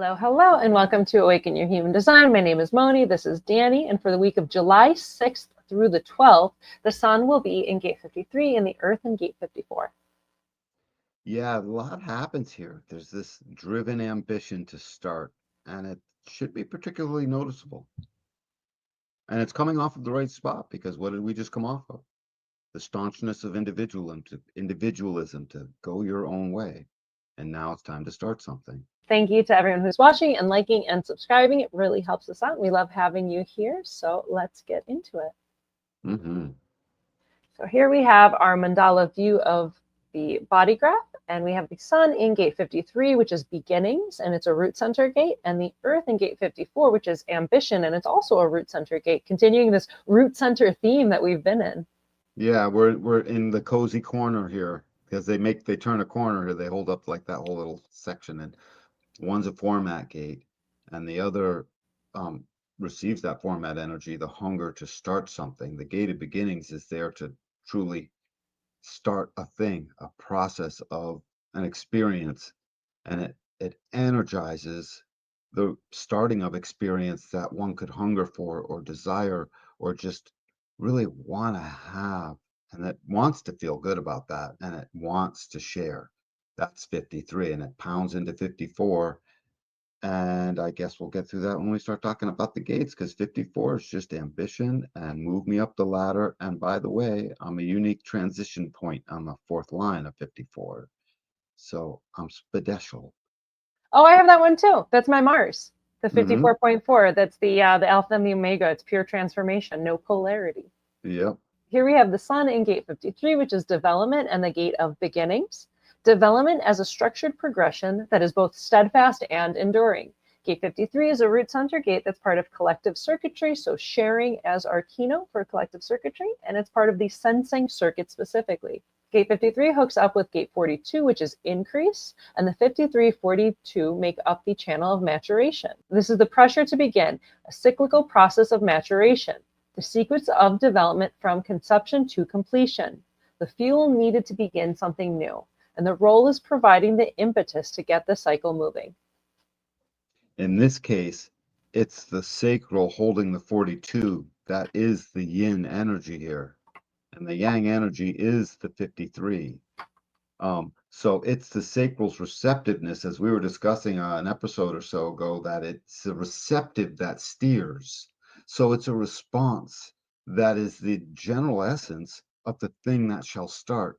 Hello, hello, and welcome to Awaken Your Human Design. My name is Moni. This is Danny, and for the week of July 6th through the 12th, the Sun will be in Gate 53 and the Earth in Gate 54. Yeah, a lot happens here. There's this driven ambition to start, and it should be particularly noticeable. And it's coming off of the right spot, because what did we just come off of? The staunchness of individualism to go your own way. And now it's time to start something. Thank you to everyone who's watching and liking and subscribing. It really helps us out. We love having you here, so let's get into it. So here we have our mandala view of the body graph, and we have the Sun in Gate 53, which is beginnings, and it's a root center gate, and the Earth in Gate 54, which is ambition, and it's also a root center gate, continuing this root center theme that we've been in. Yeah, we're in the cozy corner here, because they turn a corner here. They hold up like that whole little section, and one's a format gate, and the other receives that format energy, the hunger to start something. The gate of beginnings is there to truly start a thing, a process of an experience, and it energizes the starting of experience that one could hunger for or desire or just really want to have, and that wants to feel good about that, and it wants to share. That's 53, and it pounds into 54. And I guess we'll get through that when we start talking about the gates, because 54 is just ambition and move me up the ladder. And by the way, I'm a unique transition point on the fourth line of 54. So I'm special. Oh, I have that one too. That's my Mars, the 54.4. That's the Alpha and the Omega. It's pure transformation, no polarity. Yep. Here we have the Sun in Gate 53, which is development and the gate of beginnings. Development as a structured progression that is both steadfast and enduring. Gate 53 is a root center gate that's part of collective circuitry, so sharing as our keynote for collective circuitry, and it's part of the sensing circuit specifically. Gate 53 hooks up with Gate 42, which is increase, and the 53-42 make up the channel of maturation. This is the pressure to begin, a cyclical process of maturation, the sequence of development from conception to completion, the fuel needed to begin something new, and the role is providing the impetus to get the cycle moving. In this case, it's the sacral holding the 42 that is the yin energy here, and the yang energy is the 53. So it's the sacral's receptiveness, as we were discussing an episode or so ago, that it's the receptive that steers. So it's a response that is the general essence of the thing that shall start.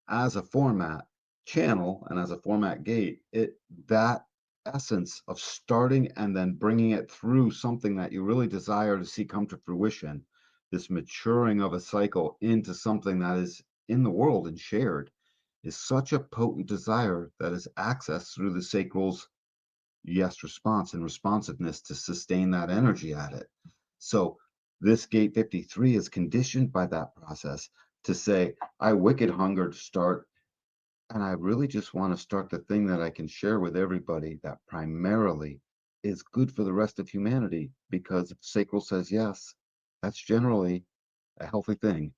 As a format channel and as a format gate, that essence of starting and then bringing it through something that you really desire to see come to fruition, this maturing of a cycle into something that is in the world and shared, is such a potent desire that is accessed through the sacral's response and responsiveness to sustain that energy at it. So this gate 53 is conditioned by that process to say, I wicked hunger to start, and I really just want to start the thing that I can share with everybody that primarily is good for the rest of humanity, because if sacral says yes, that's generally a healthy thing.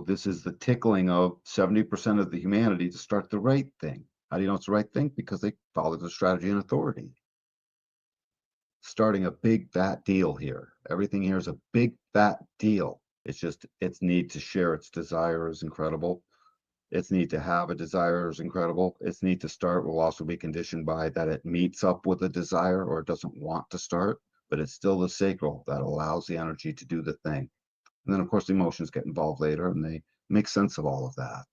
This is the tickling of 70% of the humanity to start the right thing. How do you know it's the right thing? Because they follow the strategy and authority. Starting a big fat deal here. Everything here is a big fat deal. It's just its need to share its desire is incredible. Its need to have a desire is incredible. Its need to start will also be conditioned by that it meets up with a desire or it doesn't want to start, but it's still the sacral that allows the energy to do the thing. And then, of course, the emotions get involved later, and they make sense of all of that,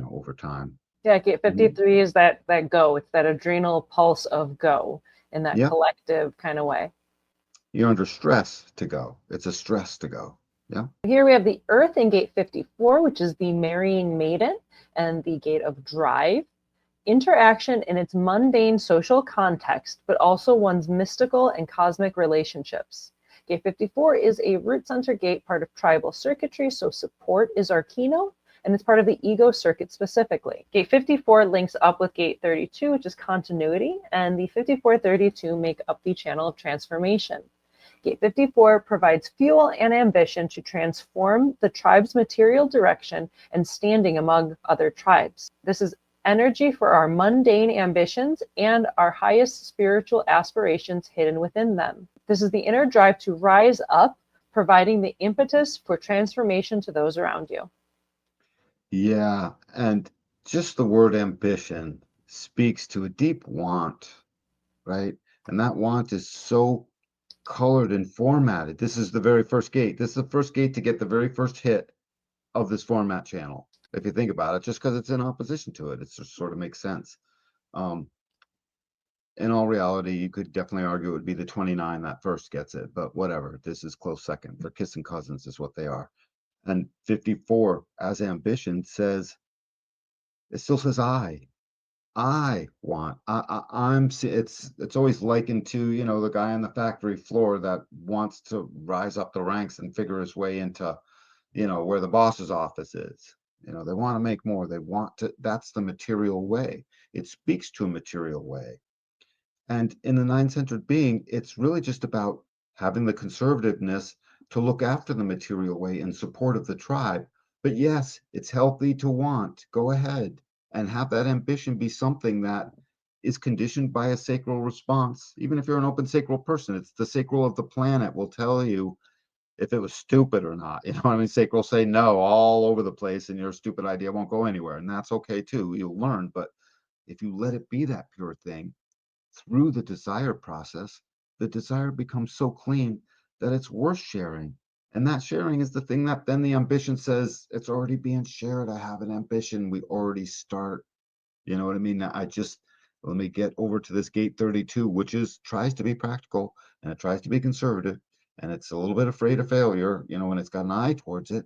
over time. Yeah, Gate 53 is that go. It's that adrenal pulse of go in that collective kind of way. You're under stress to go. It's a stress to go. Yeah. Here we have the Earth in Gate 54, which is the marrying maiden and the gate of drive. Interaction in its mundane social context, but also one's mystical and cosmic relationships. Gate 54 is a root center gate, part of tribal circuitry, so support is our keynote, and it's part of the ego circuit specifically. Gate 54 links up with Gate 32, which is continuity, and the 54-32 make up the channel of transformation. Gate 54 provides fuel and ambition to transform the tribe's material direction and standing among other tribes. This is energy for our mundane ambitions and our highest spiritual aspirations hidden within them. This is the inner drive to rise up, providing the impetus for transformation to those around you. Yeah, and just the word ambition speaks to a deep want, right? And that want is so colored and formatted. This is the very first gate. This is the first gate to get the very first hit of this format channel. If you think about it, just because it's in opposition to it, it just sort of makes sense. Um, in all reality, you could definitely argue it would be the 29 that first gets it, but whatever. This is close second. They're kissing cousins, is what they are. And 54 as ambition says, it still says I want. It's always likened to, the guy on the factory floor that wants to rise up the ranks and figure his way into, where the boss's office is. They want to make more. They want to, that's the material way. It speaks to a material way. And in the nine-centered being, it's really just about having the conservativeness to look after the material way in support of the tribe. But yes, it's healthy to want. Go ahead and have that ambition be something that is conditioned by a sacral response. Even if you're an open sacral person, it's the sacral of the planet will tell you if it was stupid or not. You know what I mean? Sacral say no all over the place, and your stupid idea won't go anywhere. And that's okay too. You'll learn. But if you let it be that pure thing, through the desire process, the desire becomes so clean that it's worth sharing. And that sharing is the thing that then the ambition says, it's already being shared. I have an ambition. We already start. You know what I mean? Let me get over to this gate 32, which tries to be practical and it tries to be conservative. And it's a little bit afraid of failure, when it's got an eye towards it.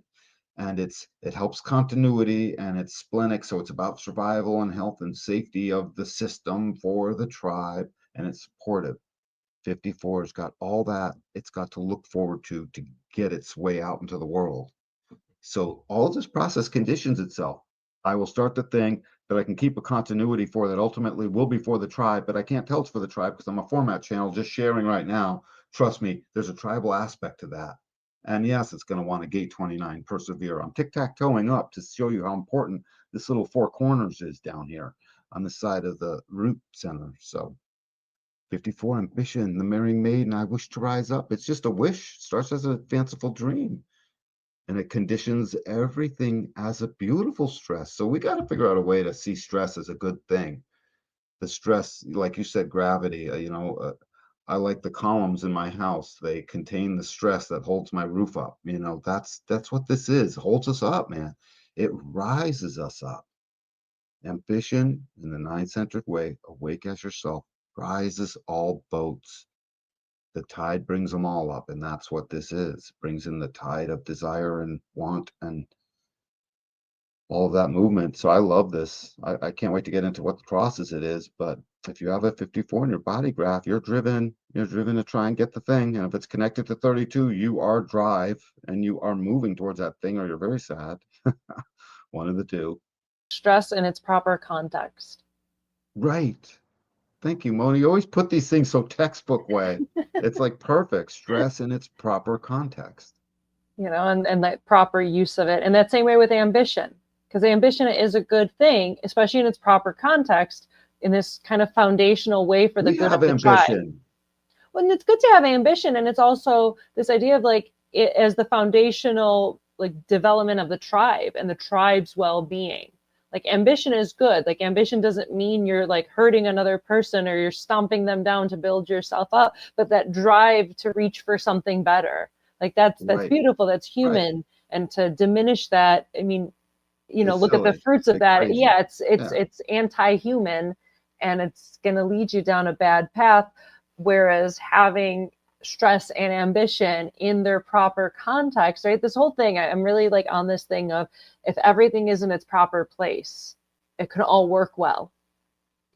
And it helps continuity and it's splenic, so it's about survival and health and safety of the system for the tribe, and it's supportive. 54 has got all that it's got to look forward to get its way out into the world. So all of this process conditions itself. I will start the thing that I can keep a continuity for that ultimately will be for the tribe, but I can't tell it's for the tribe because I'm a format channel just sharing right now. Trust me, there's a tribal aspect to that. And yes, it's going to want a gate 29, persevere. I'm tic-tac-toeing up to show you how important this little four corners is down here on the side of the root center. So 54, ambition, the marrying maiden, I wish to rise up. It's just a wish, starts as a fanciful dream. And it conditions everything as a beautiful stress. So we got to figure out a way to see stress as a good thing. The stress, like you said, gravity, I like the columns in my house. They contain the stress that holds my roof up. That's what this is. It holds us up, man. It rises us up. Ambition in the nine-centered way, awake as yourself, rises all boats. The tide brings them all up, and that's what this is. Brings in the tide of desire and want and all of that movement. So I love this. I can't wait to get into what the crosses it is, but if you have a 54 in your body graph, you're driven to try and get the thing. And if it's connected to 32, you are drive and you are moving towards that thing, or you're very sad. One of the two. Stress in its proper context. Right. Thank you, Moni. You always put these things so textbook way. It's like perfect. Stress in its proper context. And that proper use of it. And that same way with ambition, because ambition is a good thing, especially in its proper context, in this kind of foundational way for the good of the tribe. Well, it's good to have ambition, and it's also this idea of like it as the foundational development of the tribe and the tribe's well-being. Like ambition is good. Like ambition doesn't mean you're like hurting another person or you're stomping them down to build yourself up, but that drive to reach for something better. Like that's Right. beautiful. That's human. Right. And to diminish that, I mean, look silly. at the fruits of that. Crazy. Yeah, it's anti-human, and it's going to lead you down a bad path. Whereas having stress and ambition in their proper context, right? This whole thing, I'm really like on this thing of if everything is in its proper place, it can all work well.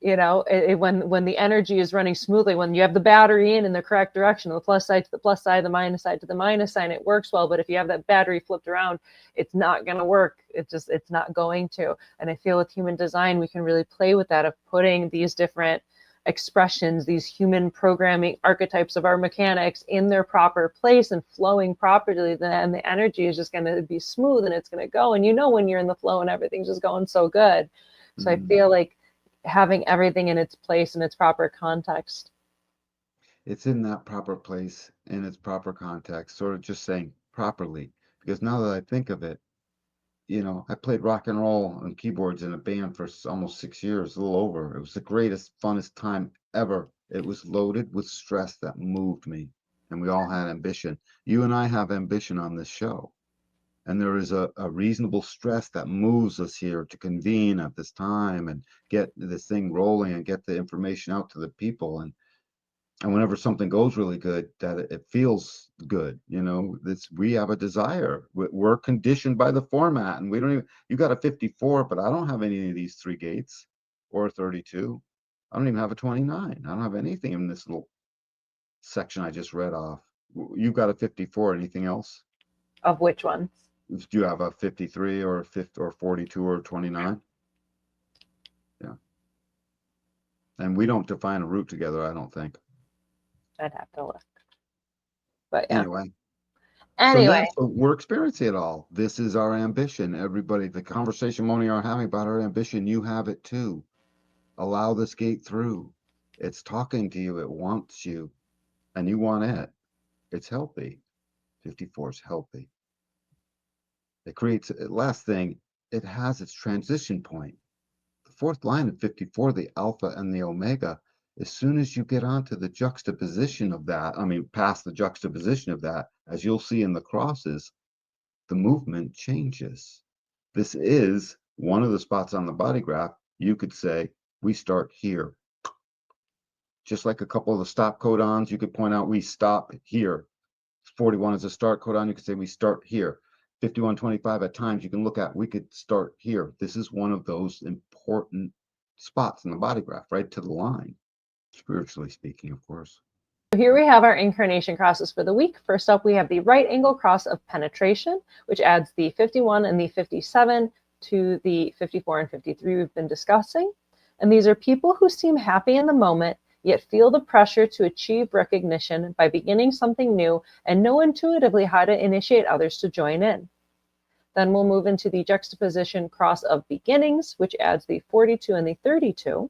When the energy is running smoothly, when you have the battery in the correct direction, the plus side to the plus side, the minus side to the minus side, it works well. But if you have that battery flipped around, it's not going to work. It's not going to. And I feel with human design, we can really play with that of putting these different expressions, these human programming archetypes of our mechanics in their proper place and flowing properly, then the energy is just going to be smooth and it's going to go. And when you're in the flow and everything's just going so good. So I feel like having everything in its place in its proper context. It's in that proper place, in its proper context, sort of just saying properly. Because now that I think of it, you know, I played rock and roll and keyboards in a band for almost 6 years, a little over. It was the greatest, funnest time ever. It was loaded with stress that moved me, and we all had ambition. You and I have ambition on this show, and there is a reasonable stress that moves us here to convene at this time and get this thing rolling and get the information out to the people. And whenever something goes really good, that it feels good, you know, this, we have a desire. We're conditioned by the format, and we don't even, you got a 54, but I don't have any of these 3 gates or a 32. I don't even have a 29. I don't have anything in this little section I just read off. You've got a 54. Anything else? Of which ones? Do you have a 53 or a 50 or 42 or 29? Yeah. And we don't define a root together, I don't think. I'd have to look. But yeah. Anyway. So Anyway. yeah, so we're experiencing it all. This is our ambition. Everybody, the conversation Moni are having about our ambition, you have it too. Allow this gate through. It's talking to you. It wants you, and you want it. It's healthy. 54 is healthy. It creates, last thing, it has its transition point. The 4th line of 54, the alpha and the omega, as soon as you get onto the juxtaposition of that, I mean, past the juxtaposition of that, as you'll see in the crosses, the movement changes. This is one of the spots on the body graph. You could say, we start here. Just like a couple of the stop codons, you could point out we stop here. 41 is a start codon. You could say we start here. 5125 at times you can look at, we could start here. This is one of those important spots in the body graph, right to the line, spiritually speaking, of course. So here we have our incarnation crosses for the week. First up, we have the right angle cross of penetration, which adds the 51 and the 57 to the 54 and 53 we've been discussing. And these are people who seem happy in the moment, yet feel the pressure to achieve recognition by beginning something new and know intuitively how to initiate others to join in. Then we'll move into the juxtaposition cross of beginnings, which adds the 42 and the 32.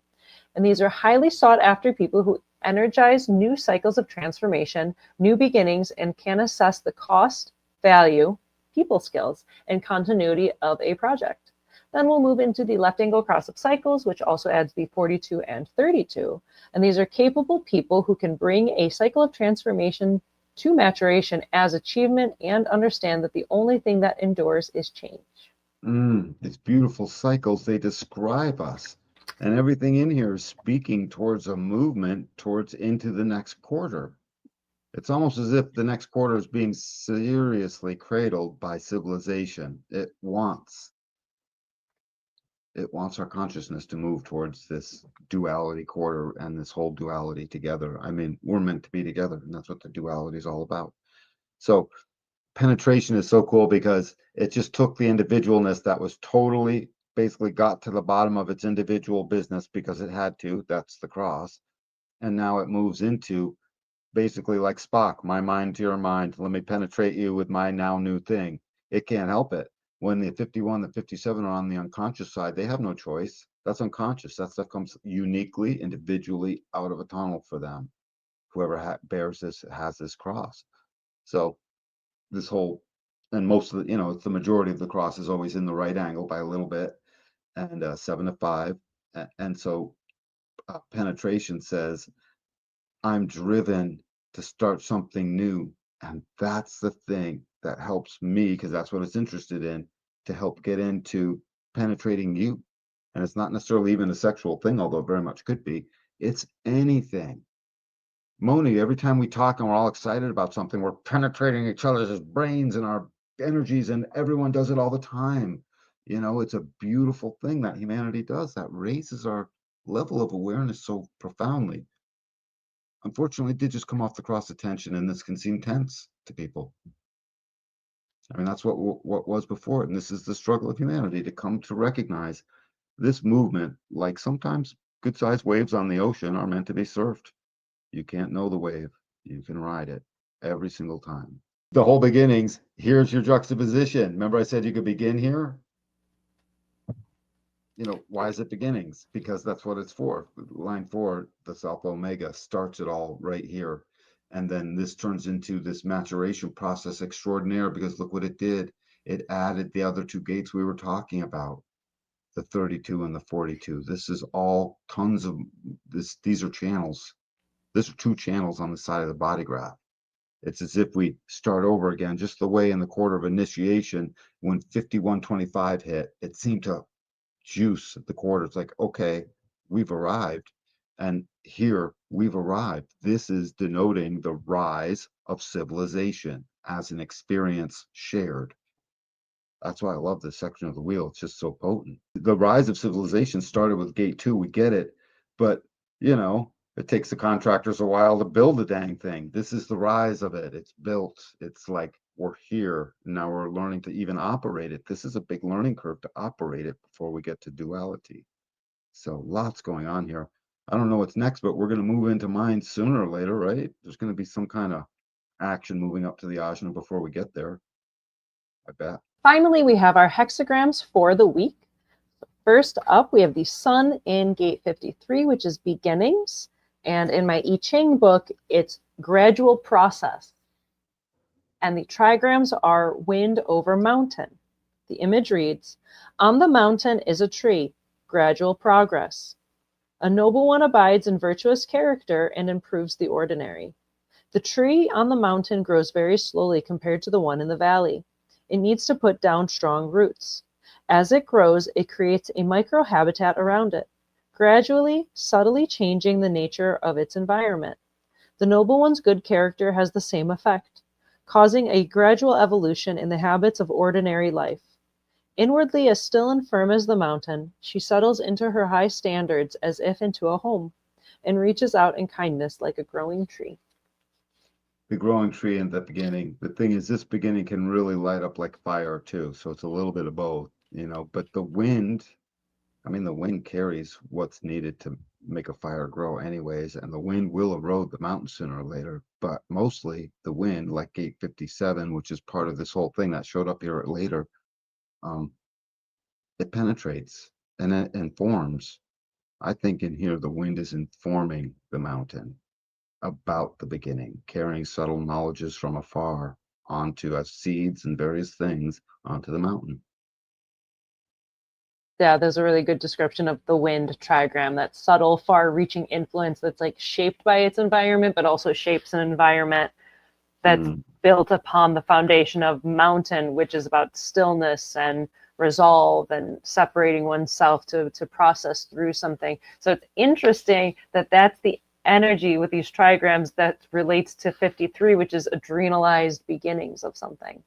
And these are highly sought after people who energize new cycles of transformation, new beginnings, and can assess the cost, value, people skills, and continuity of a project. Then we'll move into the left angle cross of cycles, which also adds the 42 and 32. And these are capable people who can bring a cycle of transformation to maturation as achievement and understand that the only thing that endures is change. These beautiful cycles, they describe us. And everything in here is speaking towards a movement towards into the next quarter. It's almost as if the next quarter is being seriously cradled by civilization. It wants our consciousness to move towards this duality quarter and this whole duality together. I mean, we're meant to be together, and that's what the duality is all about. So penetration is so cool because it just took the individualness that was totally basically got to the bottom of its individual business because it had to. That's the cross. And now it moves into basically like Spock, my mind to your mind. Let me penetrate you with my now new thing. It can't help it. When the 51, the 57 are on the unconscious side, they have no choice. That's unconscious. That stuff comes uniquely, individually out of a tunnel for them. Whoever bears this has this cross. So this whole, and most of the, you know, it's the majority of the cross is always in the right angle by a little bit, and 7 to 5. And so penetration says, I'm driven to start something new. And that's the thing that helps me, because that's what it's interested in, to help get into penetrating you. And it's not necessarily even a sexual thing, although it very much could be. It's anything. Moni, every time we talk and we're all excited about something, we're penetrating each other's brains and our energies, and everyone does it all the time. You know, it's a beautiful thing that humanity does that raises our level of awareness so profoundly. Unfortunately, it did just come off the cross attention, and this can seem tense to people. I mean, that's what was before it, and this is the struggle of humanity to come to recognize this movement, like sometimes good-sized waves on the ocean are meant to be surfed. You can't know the wave. You can ride it every single time. The whole beginnings, here's your juxtaposition. Remember I said you could begin here? why is it beginnings? Because that's what it's for. Line 4, the South Omega, starts it all right here. And then this turns into this maturation process extraordinaire, because look what it did. It added the other two gates we were talking about, the 32 and the 42. This is all tons of this. These are channels. These are two channels on the side of the body graph. It's as if we start over again, just the way in the quarter of initiation, when 5125 hit, it seemed to juice at the quarter. It's like, okay, we've arrived. And here we've arrived. This is denoting the rise of civilization as an experience shared. That's why I love this section of the wheel. It's just so potent. The rise of civilization started with gate 2. We get it. But, it takes the contractors a while to build the dang thing. This is the rise of it. It's built. It's like we're here. Now we're learning to even operate it. This is a big learning curve to operate it before we get to duality. So lots going on here. I don't know what's next, but we're going to move into mind sooner or later, right? There's going to be some kind of action moving up to the ajna before we get there. I bet. Finally, we have our hexagrams for the week. First up, we have the sun in gate 53, which is beginnings. And in my I Ching book, it's gradual process. And the trigrams are wind over mountain. The image reads, on the mountain is a tree, gradual progress. A noble one abides in virtuous character and improves the ordinary. The tree on the mountain grows very slowly compared to the one in the valley. It needs to put down strong roots. As it grows, it creates a microhabitat around it, gradually, subtly changing the nature of its environment. The noble one's good character has the same effect, causing a gradual evolution in the habits of ordinary life. Inwardly as still and firm as the mountain, she settles into her high standards as if into a home, and reaches out in kindness like a growing tree. The growing tree in the beginning. The thing is, this beginning can really light up like fire too. So it's a little bit of both, but the wind carries what's needed to make a fire grow anyways, and the wind will erode the mountain sooner or later, but mostly the wind, like gate 57, which is part of this whole thing that showed up here later, it penetrates and it informs. I think in here the wind is informing the mountain about the beginning, carrying subtle knowledges from afar onto as seeds and various things onto the mountain. Yeah, there's a really good description of the wind trigram, that subtle, far-reaching influence that's like shaped by its environment, but also shapes an environment that's built upon the foundation of mountain, which is about stillness and resolve and separating oneself to process through something. So it's interesting that that's the energy with these trigrams that relates to 53, which is adrenalized beginnings of something.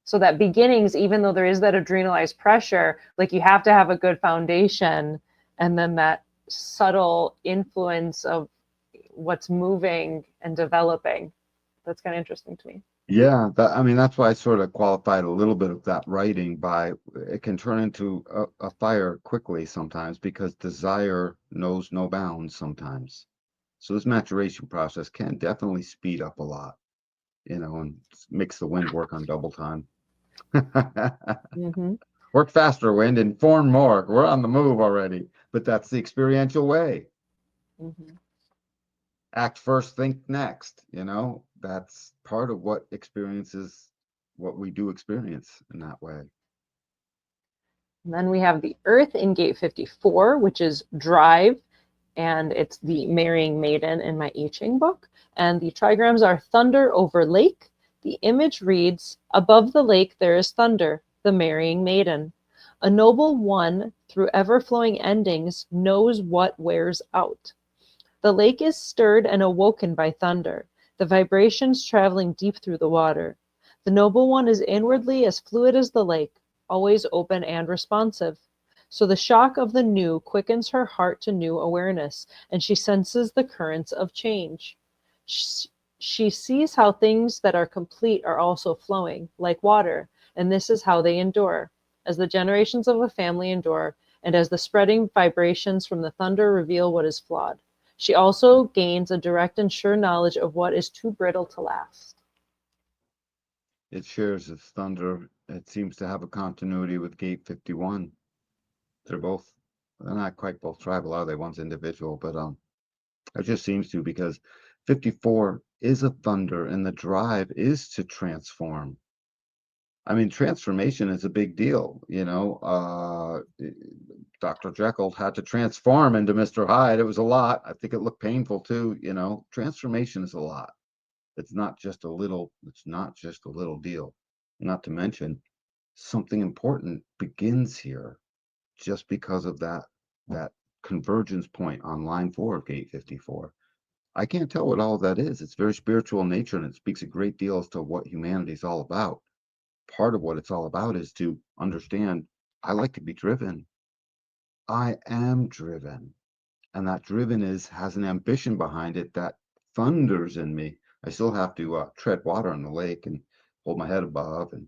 So that beginnings, even though there is that adrenalized pressure, like you have to have a good foundation, and then that subtle influence of what's moving and developing. That's kind of interesting to me. Yeah, that's why I sort of qualified a little bit of that writing by it can turn into a fire quickly sometimes, because desire knows no bounds sometimes. So this maturation process can definitely speed up a lot, and makes the wind work on double time. Mm-hmm. Work faster, wind, inform more. We're on the move already, but that's the experiential way. Mm-hmm. Act first, think next. That's part of what we do experience in that way. And then we have the Earth in gate 54, which is drive, and it's the marrying maiden in my I Ching book. And the trigrams are thunder over lake. The image reads, above the lake there is thunder, the marrying maiden. A noble one, through ever-flowing endings, knows what wears out. The lake is stirred and awoken by thunder, the vibrations traveling deep through the water. The noble one is inwardly as fluid as the lake, always open and responsive. So the shock of the new quickens her heart to new awareness, and she senses the currents of change. She sees how things that are complete are also flowing, like water, and this is how they endure. As the generations of a family endure, and as the spreading vibrations from the thunder reveal what is flawed. She also gains a direct and sure knowledge of what is too brittle to last. It shares its thunder. It seems to have a continuity with gate 51. they're not quite both tribal, are they? One's individual, but it just seems to, because 54 is a thunder and the drive is to transform. I mean, transformation is a big deal, Dr. Jekyll had to transform into Mr. Hyde. It was a lot. I think it looked painful too, Transformation is a lot. It's not just a little deal. Not to mention, something important begins here just because of that convergence point on line 4 of gate 54. I can't tell what all of that is. It's very spiritual in nature, and it speaks a great deal as to what humanity is all about. Part of what it's all about is to understand, I like to be driven. I am driven. And that driven has an ambition behind it that thunders in me. I still have to tread water on the lake and hold my head above. And,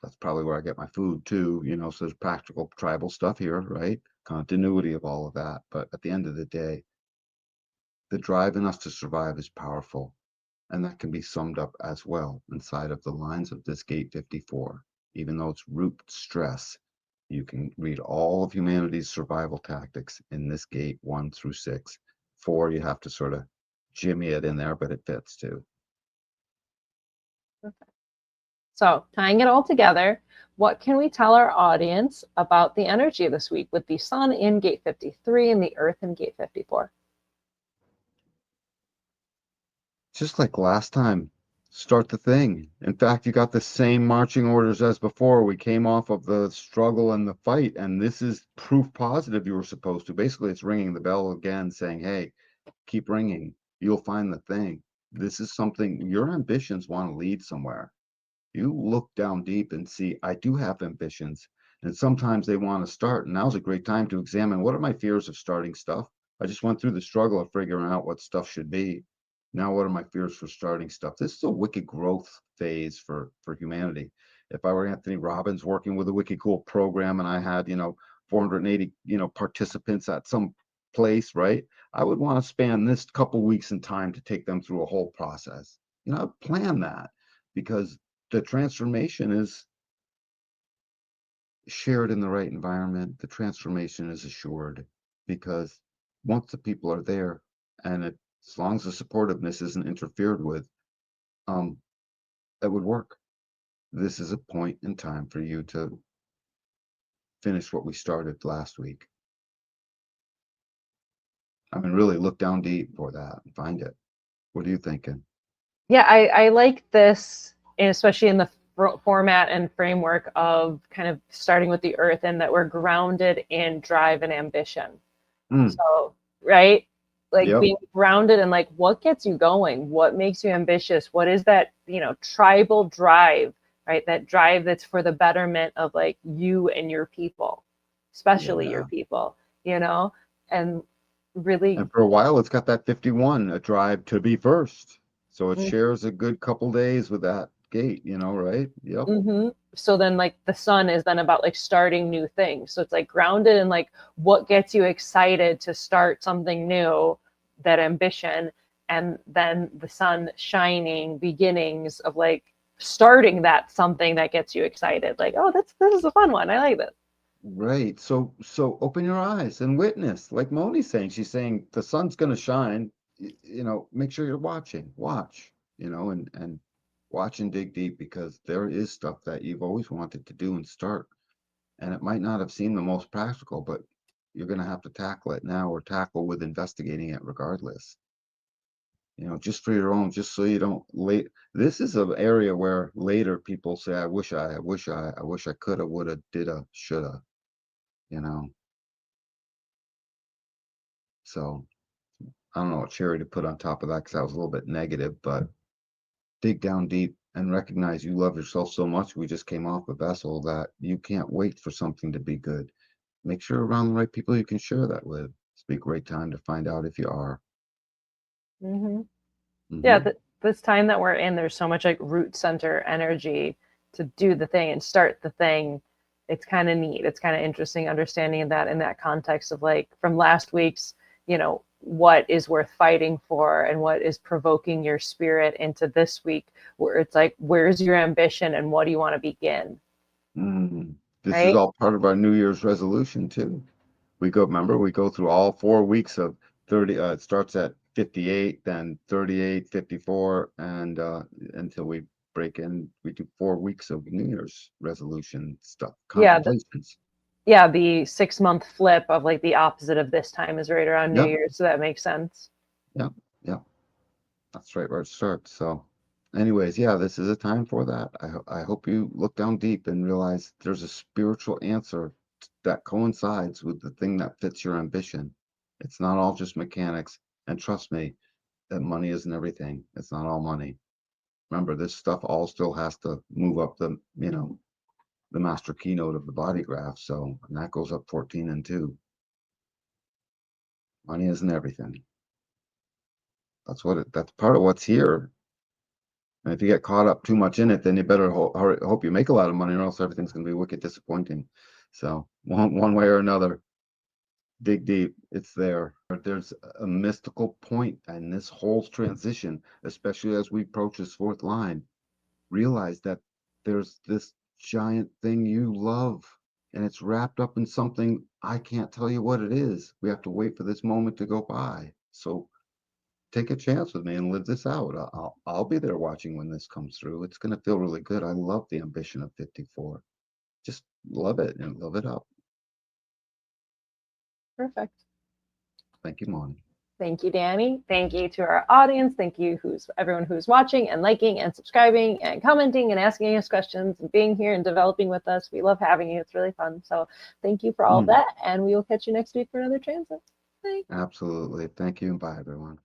that's probably where I get my food too. So there's practical tribal stuff here, right? Continuity of all of that. But at the end of the day, the drive in us to survive is powerful. And that can be summed up as well inside of the lines of this gate 54. Even though it's root stress, you can read all of humanity's survival tactics in this gate 1 through 6. 4, you have to sort of jimmy it in there, but it fits too. Okay. So tying it all together, what can we tell our audience about the energy this week with the sun in gate 53 and the earth in gate 54? Just like last time, start the thing. In fact, you got the same marching orders as before. We came off of the struggle and the fight, and this is proof positive you were supposed to. Basically, it's ringing the bell again, saying, hey, keep ringing. You'll find the thing. This is something your ambitions want to lead somewhere. You look down deep and see, I do have ambitions, and sometimes they want to start. And now's a great time to examine, what are my fears of starting stuff? I just went through the struggle of figuring out what stuff should be. Now, what are my fears for starting stuff? This is a wicked growth phase for humanity. If I were Anthony Robbins working with a wicked cool program and I had, 480, participants at some place, right? I would want to span this couple weeks in time to take them through a whole process. Plan that, because the transformation is shared in the right environment. The transformation is assured, because once the people are there, and as long as the supportiveness isn't interfered with, that would work. This is a point in time for you to finish what we started last week. I mean, really look down deep for that and find it. What are you thinking? Yeah, I like this, especially in the format and framework of kind of starting with the earth, and that we're grounded in drive and ambition. So, right? Like, Yep. being grounded in like what gets you going, what makes you ambitious, what is that, tribal drive, right? That drive that's for the betterment of like you and your people, especially your people, and really. And for a while, it's got that 51, a drive to be first. So it shares a good couple days with that gate, right? Yep. Mm-hmm. So then like the sun is then about like starting new things. So it's like grounded in like what gets you excited to start something new, that ambition, and then the sun shining beginnings of like starting that something that gets you excited. Like, oh, this is a fun one. I like this. Right. So open your eyes and witness, like Moni's saying. She's saying the sun's going to shine, make sure you're watch, and watch and dig deep, because there is stuff that you've always wanted to do and start. And it might not have seemed the most practical, but you're going to have to tackle it now, or tackle with investigating it regardless. Just for your own, just so you don't late. This is an area where later people say, I wish I coulda, woulda, dida, shoulda, you know. So I don't know what cherry to put on top of that, because that was a little bit negative, but dig down deep and recognize you love yourself so much. We just came off a vessel that you can't wait for something to be good. Make sure around the right people you can share that with. It's a great time to find out if you are. Mm-hmm. Yeah, this time that we're in, there's so much like root center energy to do the thing and start the thing. It's kind of neat. It's kind of interesting understanding that in that context of like from last week's, what is worth fighting for and what is provoking your spirit, into this week where it's like, where's your ambition and what do you want to begin? This is right? all part of our New Year's resolution too. Remember, we go through all 4 weeks of 30, it starts at 58, then 38, 54, and until we break in, we do 4 weeks of New Year's resolution stuff, Yeah, contemplations. yeah, the 6 month flip of like the opposite of this time is right around New Yep, Year's, so that makes sense. yep, yep. That's right where it starts. So, anyways, yeah, this is a time for that. I hope you look down deep and realize there's a spiritual answer that coincides with the thing that fits your ambition. It's not all just mechanics. And trust me, that money isn't everything. It's not all money. Remember, this stuff all still has to move up the master keynote of the body graph. So, and that goes up 14 and 2. Money isn't everything. That's part of what's here. And if you get caught up too much in it, then you better hope you make a lot of money, or else everything's going to be wicked disappointing. So one way or another, dig deep. It's there. There's a mystical point in this whole transition, especially as we approach this fourth line. Realize that there's this giant thing you love, and it's wrapped up in something I can't tell you what it is. We have to wait for this moment to go by. So take a chance with me and live this out. I'll be there watching when this comes through. It's going to feel really good. I love the ambition of 54. Just love it and love it up. Perfect. Thank you, Moni. Thank you, Danny. Thank you to our audience. Thank you everyone who's watching and liking and subscribing and commenting and asking us questions and being here and developing with us. We love having you. It's really fun. So thank you for all of that. And we will catch you next week for another transit. Bye. Absolutely. Thank you and bye, everyone.